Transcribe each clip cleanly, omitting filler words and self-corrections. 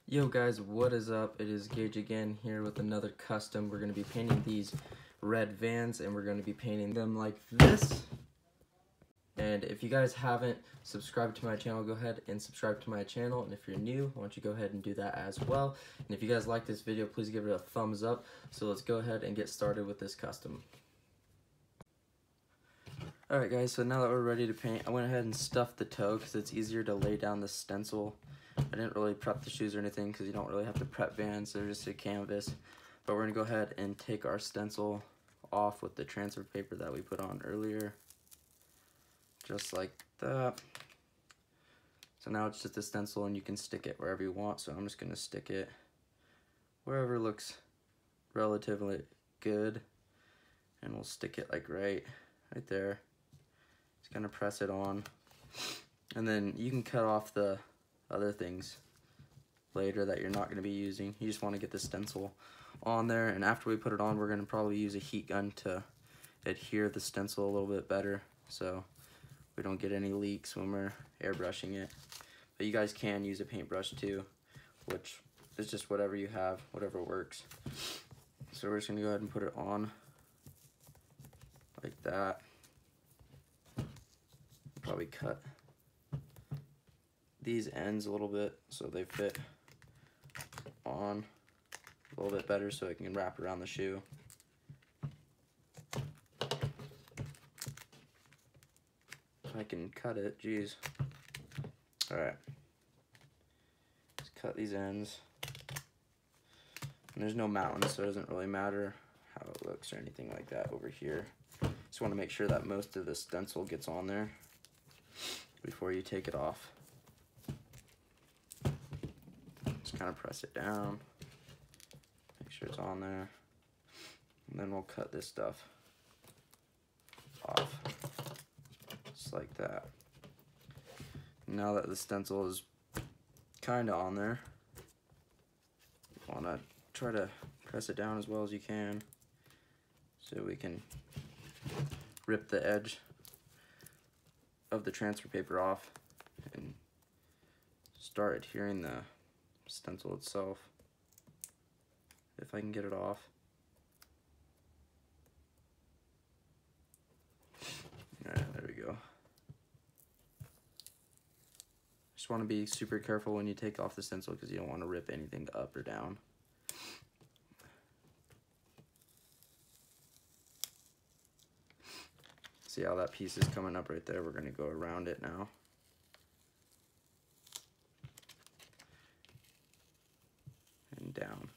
Yo guys, what is up? It is Gage again here with another custom. We're going to be painting these red vans and we're going to be painting them like this. And if you guys haven't subscribed to my channel, go ahead and subscribe to my channel. And if you're new, why don't you go ahead and do that as well. And if you guys like this video, please give it a thumbs up. So let's go ahead and get started with this custom. Alright guys, so now that we're ready to paint, I went ahead and stuffed the toe because it's easier to lay down the stencil. I didn't really prep the shoes or anything because you don't really have to prep vans, they're just a canvas. But we're going to go ahead and take our stencil off with the transfer paper that we put on earlier. Just like that. So now it's just a stencil and you can stick it wherever you want. So I'm just going to stick it wherever looks relatively good. And we'll stick it like right there. Just going to press it on. And then you can cut off the other things later that you're not going to be using. You just want to get the stencil on there, and after we put it on, we're going to probably use a heat gun to adhere the stencil a little bit better so we don't get any leaks when we're airbrushing it. But you guys can use a paintbrush too, which is just whatever you have, whatever works. So we're just going to go ahead and put it on like that. Probably cut these ends a little bit so they fit on a little bit better so it can wrap around the shoe. I can cut it, geez. Alright. Just cut these ends. And there's no mountain, so it doesn't really matter how it looks or anything like that over here. Just want to make sure that most of the stencil gets on there before you take it off. Just kind of press it down, make sure it's on there, and then we'll cut this stuff off, just like that. Now that the stencil is kind of on there, you want to try to press it down as well as you can so we can rip the edge of the transfer paper off and start adhering the stencil itself, if I can get it off. Alright, there we go. Just want to be super careful when you take off the stencil because you don't want to rip anything up or down. See how that piece is coming up right there? We're going to go around it now. And down.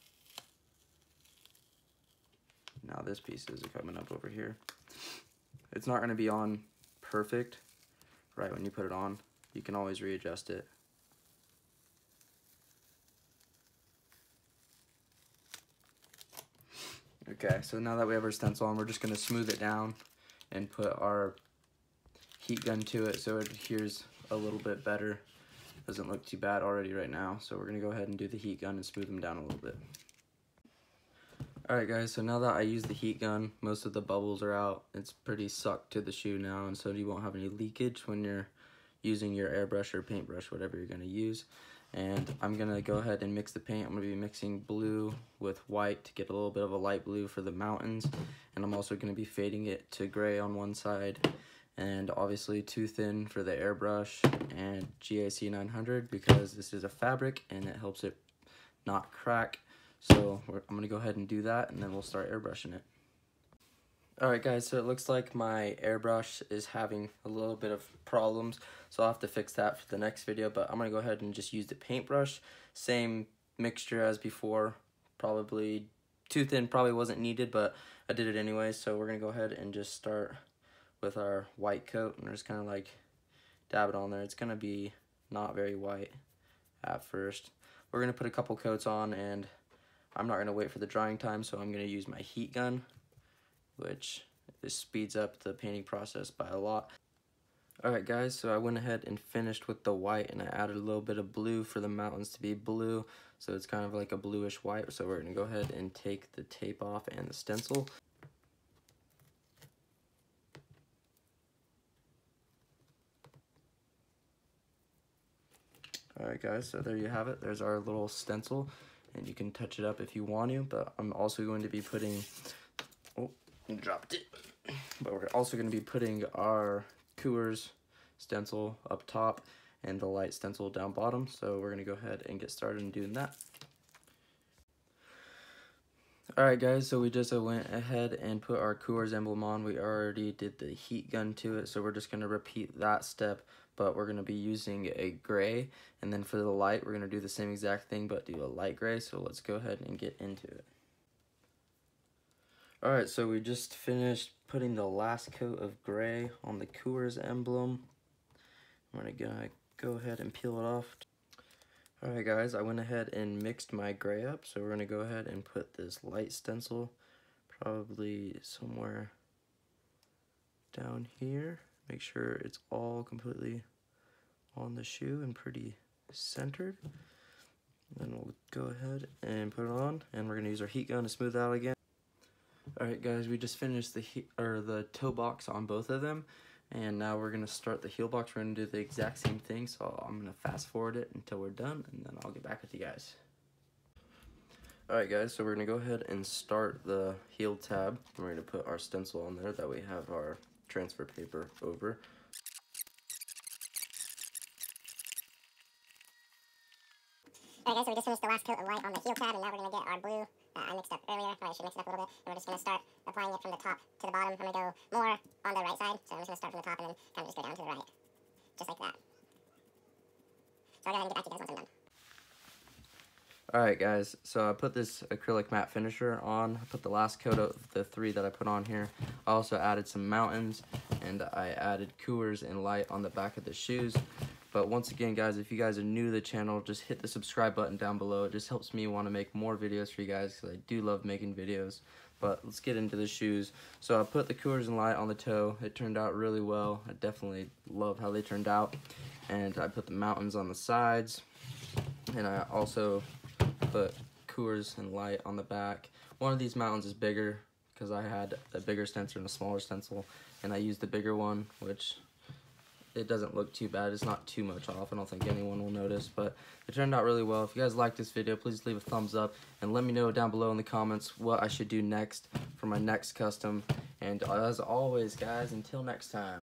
Now this piece is coming up over here. It's not going to be on perfect right when you put it on. You can always readjust it. Okay, so now that we have our stencil on, we're just going to smooth it down and put our heat gun to it so it adheres a little bit better. Doesn't look too bad already right now, so we're gonna go ahead and do the heat gun and smooth them down a little bit. Alright guys, so now that I use the heat gun, most of the bubbles are out. It's pretty sucked to the shoe now, and so you won't have any leakage when you're using your airbrush or paintbrush, whatever you're gonna use. And I'm gonna go ahead and mix the paint. I'm gonna be mixing blue with white to get a little bit of a light blue for the mountains, and I'm also gonna be fading it to gray on one side, and obviously too thin for the airbrush and GAC 900 because this is a fabric and it helps it not crack. So I'm gonna go ahead and do that, and then we'll start airbrushing it. Alright guys, so it looks like my airbrush is having a little bit of problems, so I'll have to fix that for the next video, but I'm gonna go ahead and just use the paintbrush. Same mixture as before, probably too thin, probably wasn't needed, but I did it anyway. So we're gonna go ahead and just start with our white coat and just kind of like dab it on there. It's gonna be not very white at first. We're gonna put a couple coats on, and I'm not gonna wait for the drying time, so I'm gonna use my heat gun, which this speeds up the painting process by a lot. Alright guys, so I went ahead and finished with the white, and I added a little bit of blue for the mountains to be blue, so it's kind of like a bluish white. So we're gonna go ahead and take the tape off and the stencil. Alright guys, so there you have it. There's our little stencil, and you can touch it up if you want to, but I'm also going to be putting, oh, dropped it. But we're also going to be putting our Coors stencil up top and the light stencil down bottom, so we're going to go ahead and get started in doing that. Alright guys, so we just went ahead and put our Coors emblem on. We already did the heat gun to it, so we're just going to repeat that step, but we're going to be using a gray, and then for the light, we're going to do the same exact thing, but do a light gray, so let's go ahead and get into it. Alright, so we just finished putting the last coat of gray on the Coors emblem. I'm going to go ahead and peel it off. Alright guys, I went ahead and mixed my gray up, so we're going to go ahead and put this light stencil probably somewhere down here. Make sure it's all completely on the shoe and pretty centered. Then we'll go ahead and put it on, and we're going to use our heat gun to smooth it out again. Alright guys, we just finished the toe box on both of them. And now we're going to start the heel box. We're going to do the exact same thing, so I'm going to fast forward it until we're done, and then I'll get back with you guys. Alright guys, so we're going to go ahead and start the heel tab. We're going to put our stencil on there, that we have our transfer paper over. Alright guys, so we just finished the last coat of white on the heel tab, and now we're going to get our blue I mixed up earlier. I should mix it up a little bit. And we're just going to start applying it from the top to the bottom. I'm going to go more on the right side, so I'm just going to start from the top and then kind of just go down to the right. Just like that. So I'll go ahead and get back to you guys once I'm done. Alright guys, so I put this acrylic matte finisher on. I put the last coat of the 3 that I put on here. I also added some mountains, and I added Coors and light on the back of the shoes. But once again guys, if you guys are new to the channel, just hit the subscribe button down below. It just helps me want to make more videos for you guys, because I do love making videos. But let's get into the shoes. So I put the Coors and light on the toe. It turned out really well. I definitely love how they turned out. And I put the mountains on the sides. And I also put Coors and light on the back. One of these mountains is bigger, because I had a bigger stencil and a smaller stencil. And I used the bigger one, which it doesn't look too bad. It's not too much off. I don't think anyone will notice, but it turned out really well. If you guys like this video, please leave a thumbs up and let me know down below in the comments what I should do next for my next custom. And as always guys, until next time.